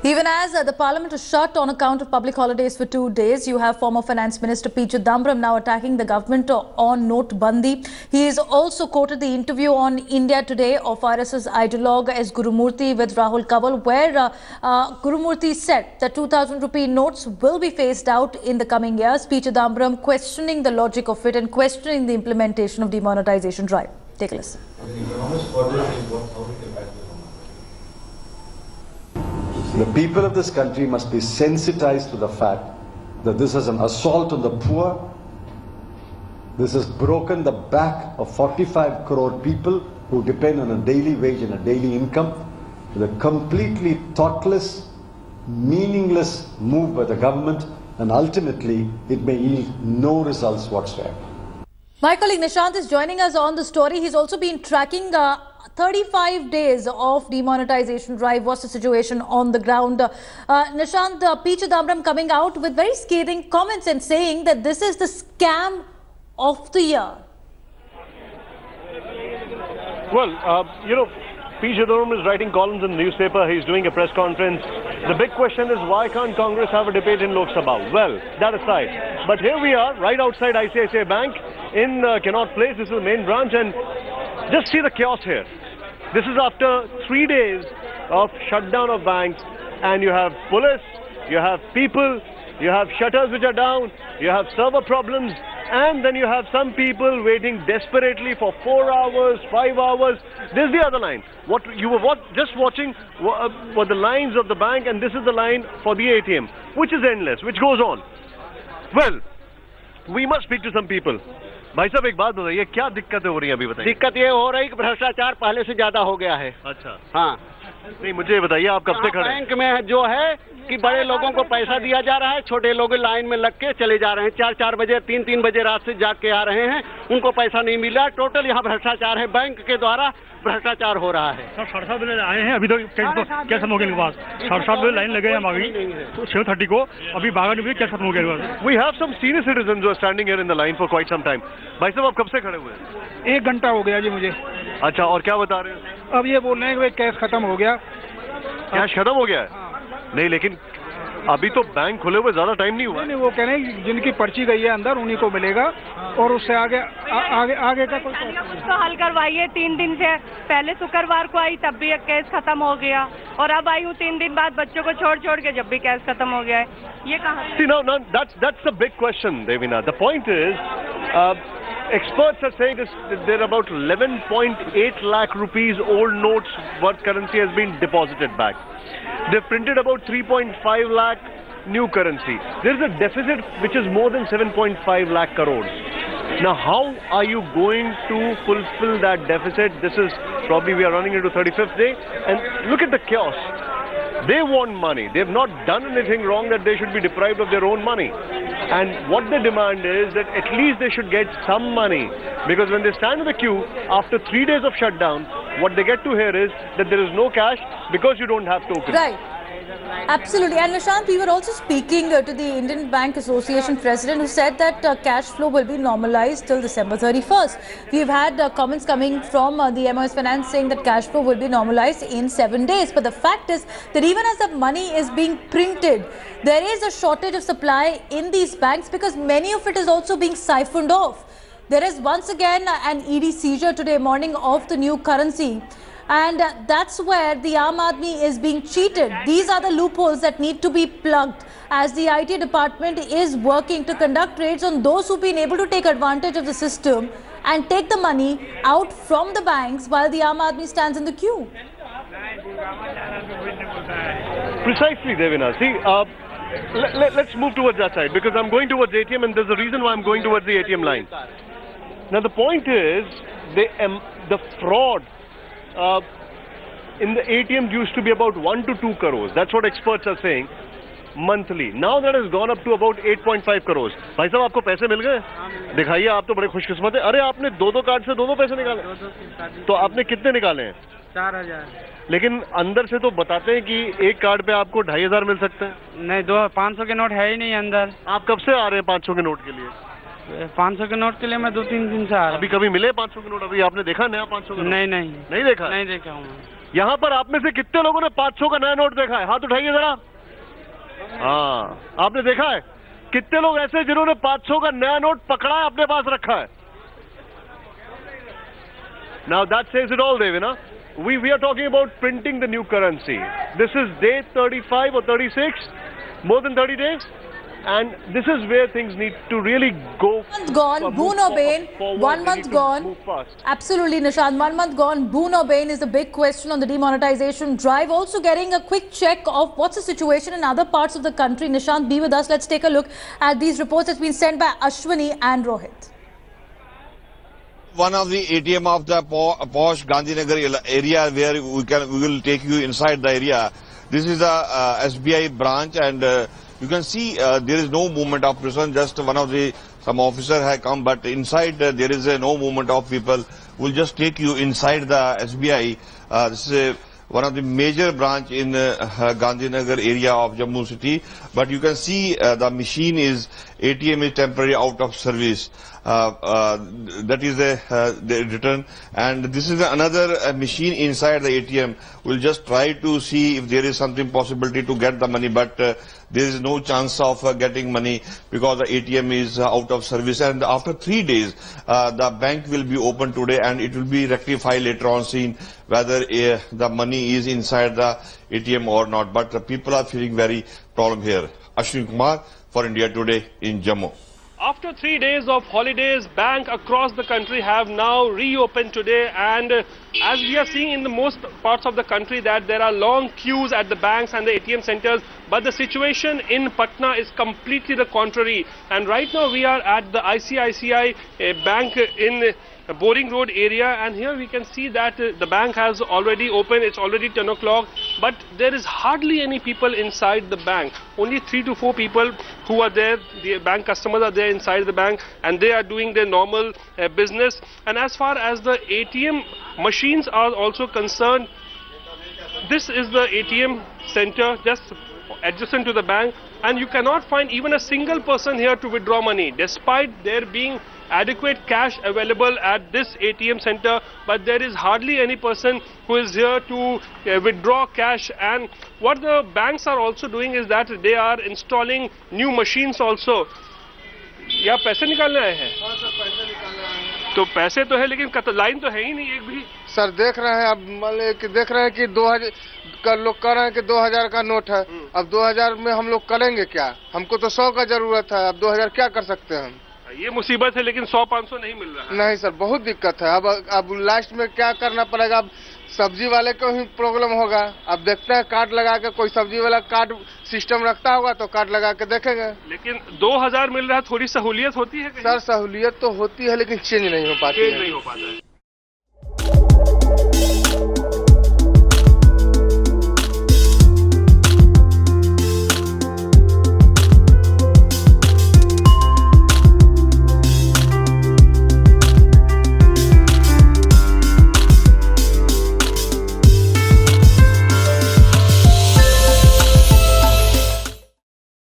Even as the parliament is shut on account of public holidays for 2 days, you have former Finance Minister P. Chidambaram now attacking the government on Notbandi. He has also quoted the interview on India Today of RSS ideologue S. Gurumurthy with Rahul Kanwal, where Gurumurthy said that 2,000 rupee notes will be phased out in the coming years. P. Chidambaram questioning the logic of it and questioning the implementation of demonetization drive. Take a listen. The people of this country must be sensitized to the fact that this is an assault on the poor. This has broken the back of 45 crore people who depend on a daily wage and a daily income. With a completely thoughtless, meaningless move by the government, and ultimately it may yield no results whatsoever. My colleague Nishant is joining us on the story. He's also been tracking 35 days of demonetization drive. What's the situation on the ground? Nishant, P. Chidambaram coming out with very scathing comments and saying that this is the scam of the year. Well, P. Chidambaram is writing columns in the newspaper. He's doing a press conference. The big question is, why can't Congress have a debate in Lok Sabha? Well, that aside. But here we are, right outside ICICI Bank in Connaught Place. This is the main branch, and just see the chaos here. This is after 3 days of shutdown of banks, and you have police, you have people, you have shutters which are down, you have server problems, and then you have some people waiting desperately for 4 hours, 5 hours. This is the other line. What you were just watching were the lines of the bank, and this is the line for the ATM, which is endless, which goes on. Well, we must speak to some people. भाई साहब एक बात बताइए, क्या दिक्कतें हो रही हैं अभी बताइए? दिक्कत ये हो रही है कि भ्रष्टाचार पहले से ज्यादा हो गया है। अच्छा, हाँ, नहीं मुझे बताइए, आप कब से खड़े हैं? बैंक में जो है कि बड़े लोगों को पैसा दिया जा रहा है, छोटे लोग लाइन में लग के चले जा रहे हैं, 4-4 बजे 3-3 बजे रात से जाग के आ रहे हैं, उनको पैसा नहीं मिला। टोटल यहाँ भ्रष्टाचार है, बैंक के द्वारा भ्रष्टाचार हो रहा है। सर 7:30 बजे आए हैं, अभी तो क्या खत्म हो गया इनके पास? 7:30 बजे लाइन लगे हैं हमारी, तो 7:30 को अभी 12 बजे क्या खत्म हो गया? We have some senior citizens who are standing here in the line for quite some time. भाई साहब आप कब से खड़े हुए हैं? 1 घंटा हो गया जी मुझे। अच्छा, और क्या बता रहे हैं? अब ये बोल रहे हैं कि कैश खत्म हो गया। कैश खत्म हो गया है? नहीं, लेकिन अभी तो बैंक खुले हुए ज्यादा टाइम नहीं हुआ। नहीं, वो कह रहे हैं जिनकी पर्ची गई है अंदर उन्हीं को मिलेगा, और उससे आगे का कोई उसको हल करवाइए। 3 दिन से पहले शुक्रवार को आई, तब भी केस खत्म हो गया, और अब आई हूँ 3 दिन बाद बच्चों को छोड़ के, जब भी केस खत्म हो गया है। ये कहाँ? See, now that's the big question, Devina. The point is, experts are saying that there are about 11.8 lakh rupees old notes worth currency has been deposited back. They've printed about 3.5 lakh new currency. There is a deficit which is more than 7.5 lakh crores. Now, how are you going to fulfill that deficit? This is probably, we are running into 35th day, and look at the chaos. They want money. They've not done anything wrong that they should be deprived of their own money. And what they demand is that at least they should get some money. Because when they stand in the queue, after 3 days of shutdown, what they get to hear is that there is no cash because you don't have tokens. Right. Absolutely. And Nishant, we were also speaking to the Indian Bank Association president, who said that cash flow will be normalized till December 31st. We've had comments coming from the MOS Finance saying that cash flow will be normalized in 7 days. But the fact is that even as the money is being printed, there is a shortage of supply in these banks because many of it is also being siphoned off. There is once again an ED seizure today morning of the new currency. And that's where the Aam Aadmi is being cheated. These are the loopholes that need to be plugged, as the IT department is working to conduct raids on those who've been able to take advantage of the system and take the money out from the banks while the Aam Aadmi stands in the queue. Precisely, Devina. See, let's move towards that side, because I'm going towards ATM, and there's a reason why I'm going towards the ATM line. Now, the point is, the fraud in the ATMs used to be about 1 to 2 crores. That's what experts are saying monthly. Now that has gone up to about 8.5 crores. भाई साहब आपको पैसे मिल गए? दिखाइए, आप तो बड़े खुशकिस्मत हैं। अरे आपने 2-2 कार्ड से 2-2 पैसे निकाले? तो आपने कितने निकाले हैं? 4000। लेकिन अंदर से तो बताते हैं कि एक कार्ड पे आपको 2500 मिल सकते हैं। नहीं, 500 के नोट है ही नहीं अंदर। आप कब से आ रहे हैं 500 के नोट के लिए? 500 के नोट के लिए मैं 2-3 दिन से आ रहा हूँ। अभी कभी मिले 500 के नोट? अभी आपने देखा नया 500 का नोट? नहीं नहीं देखा? नहीं देखा हूँ। यहां पर आप में से कितने लोगों ने 500 का नया नोट देखा है? हाथ उठाइए जरा। हाँ, आपने देखा है? कितने लोग ऐसे जिन्होंने 500 का नया नोट पकड़ा है, अपने पास रखा है? Now that says it all, Devina. We are talking about printing the new currency. This is day 35 or 36, more than 30 days. And this is where things need to really go. 1 month gone, boon or bane. 1 month gone. Absolutely, Nishant. 1 month gone, boon or bane is the big question on the demonetization drive. Also getting a quick check of what's the situation in other parts of the country. Nishant, be with us. Let's take a look at these reports that's been sent by Ashwini and Rohit. One of the ATM of the posh Gandhinagar area where we will take you inside the area. This is the SBI branch, and you can see there is no movement of person. Just some officer have come, but inside there is no movement of people. We'll just take you inside the SBI. This is one of the major branch in Gandhinagar area of Jammu city. But you can see the machine is ATM is temporarily out of service. That is the return, and this is another machine inside the ATM. We'll just try to see if there is something possibility to get the money, but there is no chance of getting money because the ATM is out of service. And after 3 days, the bank will be open today, and it will be rectified later on, seen whether the money is inside the ATM or not. But people are feeling very problem here. Ashwin Kumar for India Today in Jammu. After 3 days of holidays, banks across the country have now reopened today, and as we are seeing in the most parts of the country that there are long queues at the banks and the ATM centers, but the situation in Patna is completely the contrary. And right now we are at the ICICI bank in Boring Road area, and here we can see that the bank has already opened. It's already 10 o'clock, but there is hardly any people inside the bank. Only 3 to 4 people who are there. The bank customers are there inside the bank, and they are doing their normal business. And as far as the ATM machines are also concerned, this is the ATM center just adjacent to the bank, and you cannot find even a single person here to withdraw money, despite there being adequate cash available at this ATM center. But there is hardly any person who is here to withdraw cash. And what the banks are also doing is that they are installing new machines also. यहाँ पैसे निकालने आए हैं? हाँ sir, पैसे निकालने आए हैं। तो पैसे तो है, लेकिन लाइन तो है ही नहीं एक भी। सर देख रहे हैं, अब मान लीजिए कि देख रहे हैं कि 2000 का लोग कह रहे हैं कि 2000 का नोट है। अब 2000 में हम लोग करेंगे क्या? हमको तो 100 का जरूरत है। अब 2000 क्या कर सकते हैं हम? ये मुसीबत है, लेकिन 100-500 नहीं मिल रहा है। नहीं सर, बहुत दिक्कत है। अब लास्ट में क्या करना पड़ेगा? अब सब्जी वाले को ही प्रॉब्लम होगा। अब देखते हैं, कार्ड लगा के कोई सब्जी वाला कार्ड सिस्टम रखता होगा तो कार्ड लगा के देखेंगे। लेकिन 2000 मिल रहा है, थोड़ी सहूलियत होती है? सर सहूलियत तो होती है, लेकिन चेंज नहीं हो पाती है।